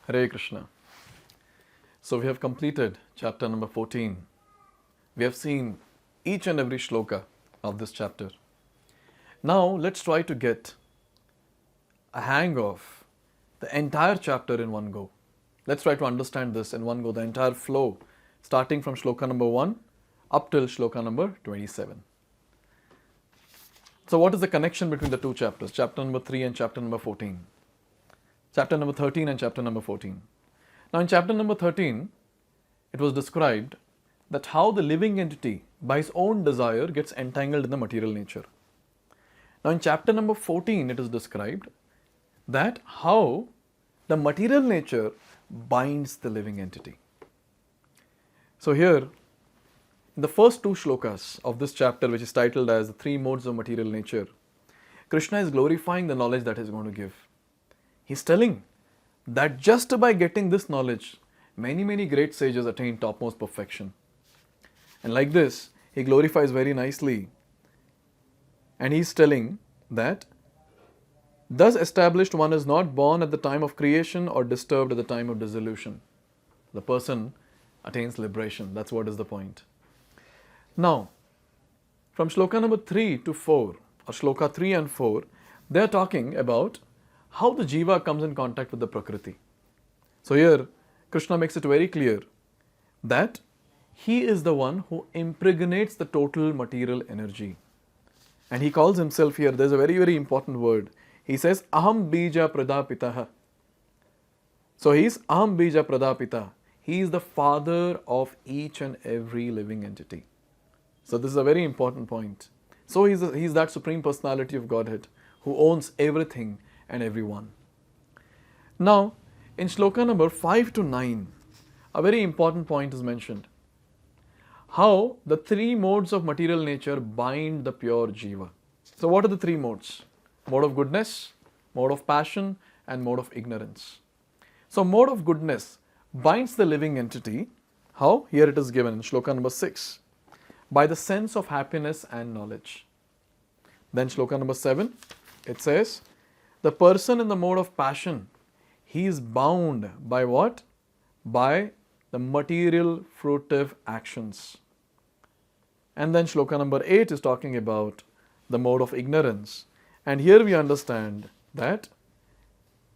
Hare Krishna. So we have completed chapter number 14. We have seen each and every shloka of this chapter. Now let's try to get a hang of the entire chapter in one go. Let's try to understand this in one go, the entire flow, starting from shloka number 1 up till shloka number 27. So what is the connection between the two chapters, chapter number 3 and chapter number 14? Chapter number 13 and chapter number 14. Now in chapter number 13, it was described that how the living entity by his own desire gets entangled in the material nature. Now in chapter number 14, it is described that how the material nature binds the living entity. So here, in the first two shlokas of this chapter, which is titled as the three modes of material nature, Krishna is glorifying the knowledge that he is going to give. He's telling that just by getting this knowledge, many great sages attain topmost perfection. And like this, he glorifies very nicely. And he's telling that thus established one is not born at the time of creation or disturbed at the time of dissolution. The person attains liberation. That's what is the point. Now, from shloka number 3 to 4, or shloka 3 and 4, they are talking about how the jiva comes in contact with the prakriti. So here, Krishna makes it very clear that he is the one who impregnates the total material energy. And he calls himself here, there's a very important word. He says, Aham bija pradapitaha. So he is Aham bija pradapita. He is the father of each and every living entity. So this is a very important point. So he is that supreme personality of Godhead who owns everything and everyone. Now, in shloka number 5 to 9, a very important point is mentioned. How the three modes of material nature bind the pure jiva. So what are the three modes? Mode of goodness, mode of passion, and mode of ignorance. So mode of goodness binds the living entity. How? Here it is given in shloka number 6. By the sense of happiness and knowledge. Then shloka number 7, it says, the person in the mode of passion, he is bound by what? By the material fruitive actions. And then shloka number 8 is talking about the mode of ignorance. And here we understand that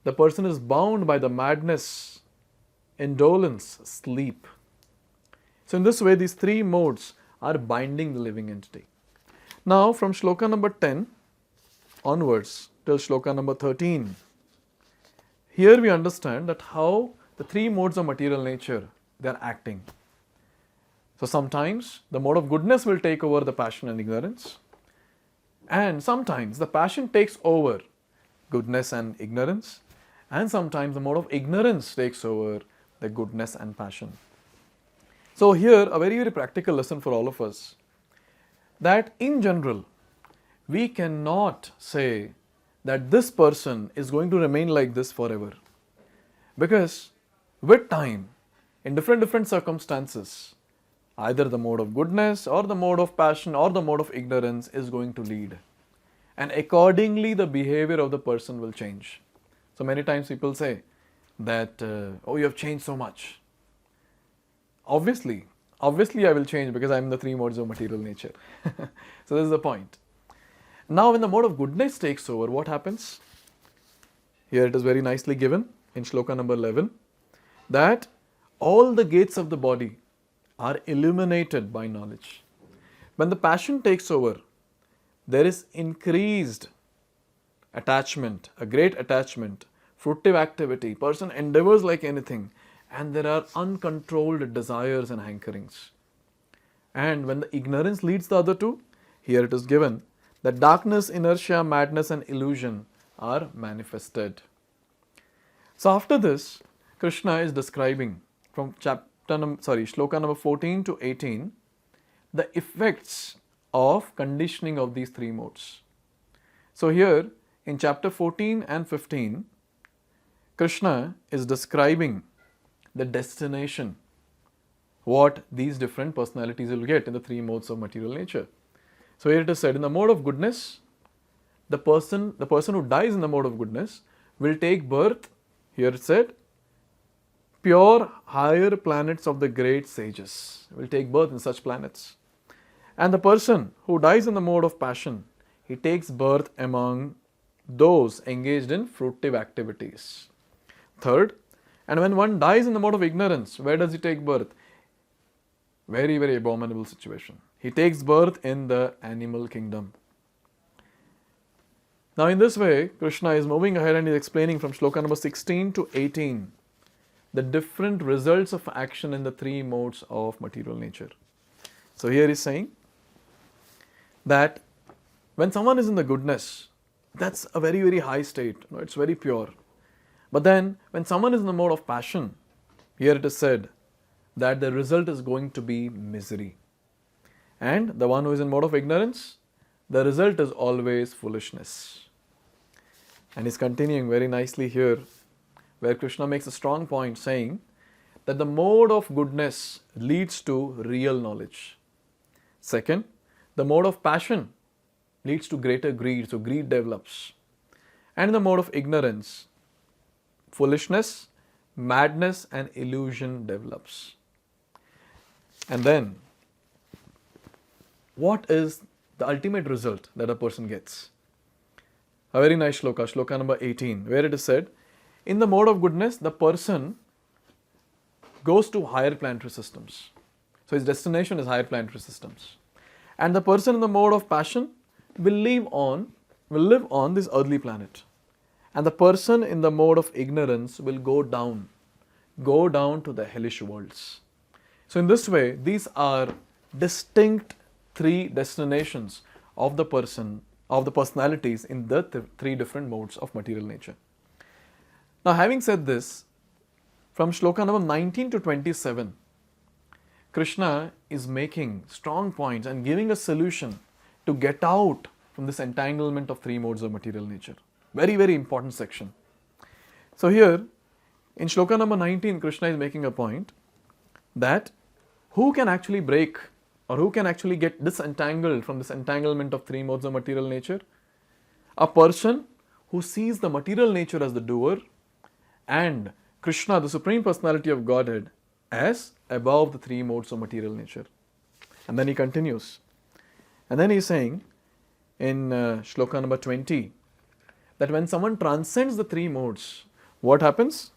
the person is bound by the madness, indolence, sleep. So in this way, these three modes are binding the living entity. Now from shloka number 10 onwards till shloka number 13, here we understand that how the three modes of material nature, they are acting. So sometimes the mode of goodness will take over the passion and ignorance, and sometimes the passion takes over goodness and ignorance, and sometimes the mode of ignorance takes over the goodness and passion. So here a very practical lesson for all of us, that in general we cannot say that this person is going to remain like this forever, because with time, in different circumstances, either the mode of goodness or the mode of passion or the mode of ignorance is going to lead, and accordingly the behavior of the person will change. So many times people say that oh, you have changed so much. Obviously I will change because I am in the three modes of material nature. So this is the point. Now when the mode of goodness takes over, what happens? Here it is very nicely given in shloka number 11, that all the gates of the body are illuminated by knowledge. When the passion takes over, there is increased attachment, a great attachment, fruitive activity, person endeavors like anything, and there are uncontrolled desires and hankerings. And when the ignorance leads the other two, here it is given that darkness, inertia, madness and illusion are manifested. So after this, Krishna is describing from shloka number 14 to 18, the effects of conditioning of these three modes. So here in chapter 14 and 15, Krishna is describing the destination, what these different personalities will get in the three modes of material nature. So here it is said, in the mode of goodness, the person who dies in the mode of goodness will take birth, here it said, pure higher planets of the great sages will take birth in such planets. And the person who dies in the mode of passion, he takes birth among those engaged in fruitive activities. Third, and when one dies in the mode of ignorance, where does he take birth? Very, very abominable situation. He takes birth in the animal kingdom. Now in this way, Krishna is moving ahead and is explaining from Shloka number 16 to 18 the different results of action in the three modes of material nature. So here he is saying that when someone is in the goodness, that's a very, very high state. It's very pure. But then when someone is in the mode of passion, here it is said that the result is going to be misery. And the one who is in mode of ignorance, the result is always foolishness. And he's continuing very nicely here, where Krishna makes a strong point saying that the mode of goodness leads to real knowledge. Second, the mode of passion leads to greater greed, so greed develops. And in the mode of ignorance, foolishness, madness and illusion develops. And then, what is the ultimate result that a person gets? A very nice shloka, shloka number 18, where it is said, in the mode of goodness, the person goes to higher planetary systems. So his destination is higher planetary systems. And the person in the mode of passion will live on this earthly planet. And the person in the mode of ignorance will go down to the hellish worlds. So in this way, these are distinct three destinations of the person, of the personalities in the three different modes of material nature. Now having said this, from shloka number 19 to 27, Krishna is making strong points and giving a solution to get out from this entanglement of three modes of material nature. Very, very important section. So here, in shloka number 19, Krishna is making a point that who can actually break or who can actually get disentangled from this entanglement of three modes of material nature? A person who sees the material nature as the doer and Krishna, the Supreme Personality of Godhead, as above the three modes of material nature. And then he continues. And then he is saying in shloka number 20 that when someone transcends the three modes, what happens?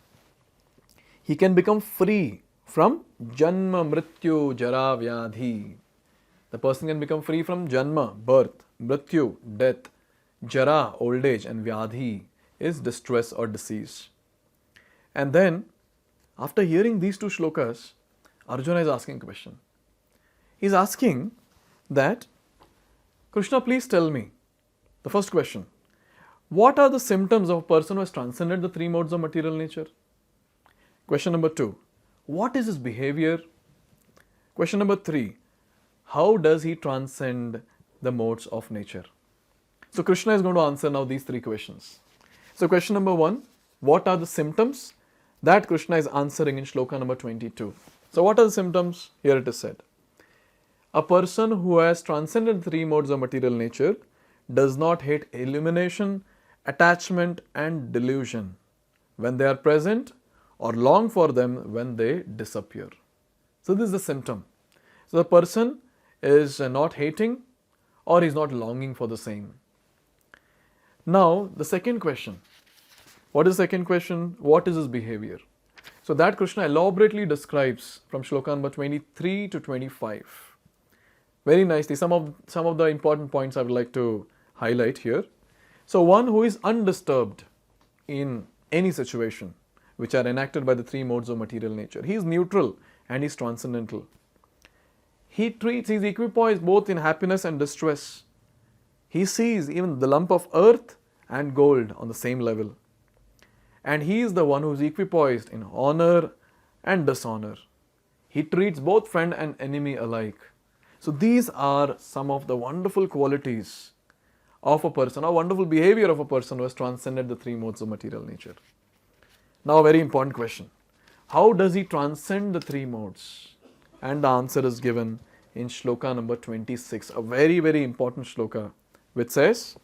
He can become free from janma, mrityu, jara, vyadhi. The person can become free from janma, birth, mrityu, death, jara, old age, and vyadhi is distress or disease. And then, after hearing these two shlokas, Arjuna is asking a question. He is asking that, Krishna, please tell me, the first question, what are the symptoms of a person who has transcended the three modes of material nature? Question number 2, what is his behavior? Question number 3, how does he transcend the modes of nature? So Krishna is going to answer now these three questions. So question number 1, what are the symptoms? That Krishna is answering in shloka number 22. So what are the symptoms? Here it is said. A person who has transcended three modes of material nature does not hate illumination, attachment and delusion when they are present or long for them when they disappear. So this is the symptom. So the person is not hating or is not longing for the same. Now the second question. What is the second question? What is his behavior? So that Krishna elaborately describes from shloka number 23 to 25. Very nicely. Some of the important points I would like to highlight here. So one who is undisturbed in any situation which are enacted by the three modes of material nature. He is neutral and he is transcendental. He is equipoised both in happiness and distress. He sees even the lump of earth and gold on the same level. And he is the one who is equipoised in honor and dishonor. He treats both friend and enemy alike. So these are some of the wonderful qualities of a person, or wonderful behavior of a person who has transcended the three modes of material nature. Now a very important question. How does he transcend the three modes? And the answer is given in shloka number 26, a very, very important shloka, which says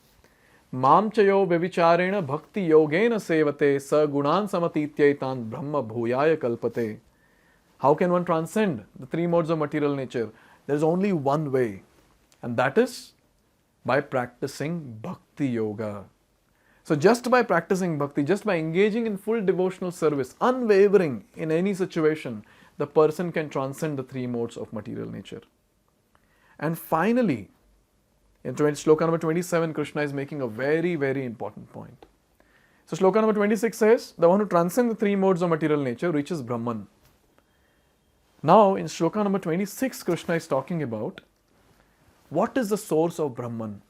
Mam chayo vyavicharena bhakti yogena sevate sa gunan samatityetan brahma bhuyaya kalpate. How can one transcend the three modes of material nature? There is only one way, and that is by practicing bhakti yoga. So just by practicing bhakti, just by engaging in full devotional service, unwavering in any situation, the person can transcend the three modes of material nature. And finally, in Shloka number 27, Krishna is making a very, very important point. So Shloka number 26 says, the one who transcends the three modes of material nature reaches Brahman. Now in Shloka number 26, Krishna is talking about what is the source of Brahman.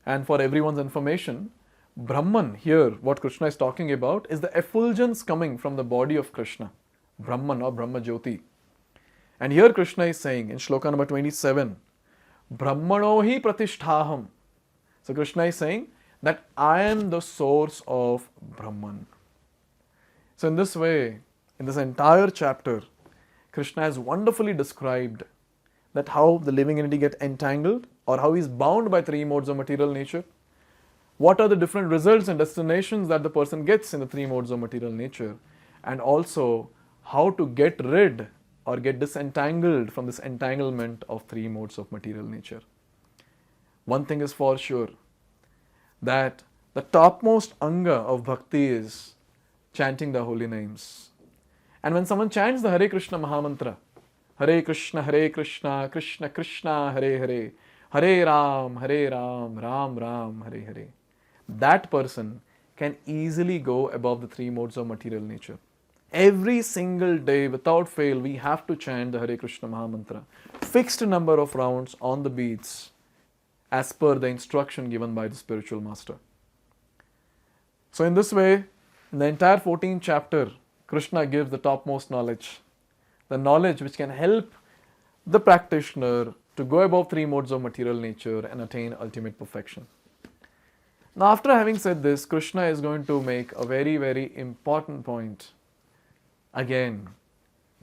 And for everyone's information, Brahman here, what Krishna is talking about, is the effulgence coming from the body of Krishna. Brahman or Brahma Jyoti. And here Krishna is saying in Shloka number 27, Brahmano hi pratisthaham. So Krishna is saying that I am the source of Brahman. So in this way, in this entire chapter, Krishna has wonderfully described that how the living entity gets entangled or how he is bound by three modes of material nature. What are the different results and destinations that the person gets in the three modes of material nature, and also how to get rid or get disentangled from this entanglement of three modes of material nature. One thing is for sure, that the topmost anga of bhakti is chanting the holy names. And when someone chants the Hare Krishna Mahamantra, Hare Krishna, Krishna Krishna, Hare Hare, Hare Ram, Ram Ram, Hare Hare, that person can easily go above the three modes of material nature. Every single day, without fail, we have to chant the Hare Krishna Mahamantra. Fixed number of rounds on the beats as per the instruction given by the spiritual master. So in this way, in the entire 14th chapter, Krishna gives the topmost knowledge. The knowledge which can help the practitioner to go above three modes of material nature and attain ultimate perfection. Now after having said this, Krishna is going to make a very, very important point again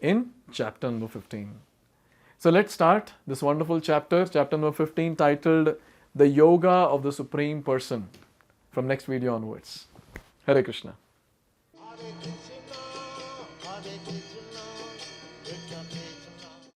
in chapter number 15. So let's start this wonderful chapter, chapter number 15, titled The Yoga of the Supreme Person, from next video onwards. Hare Krishna.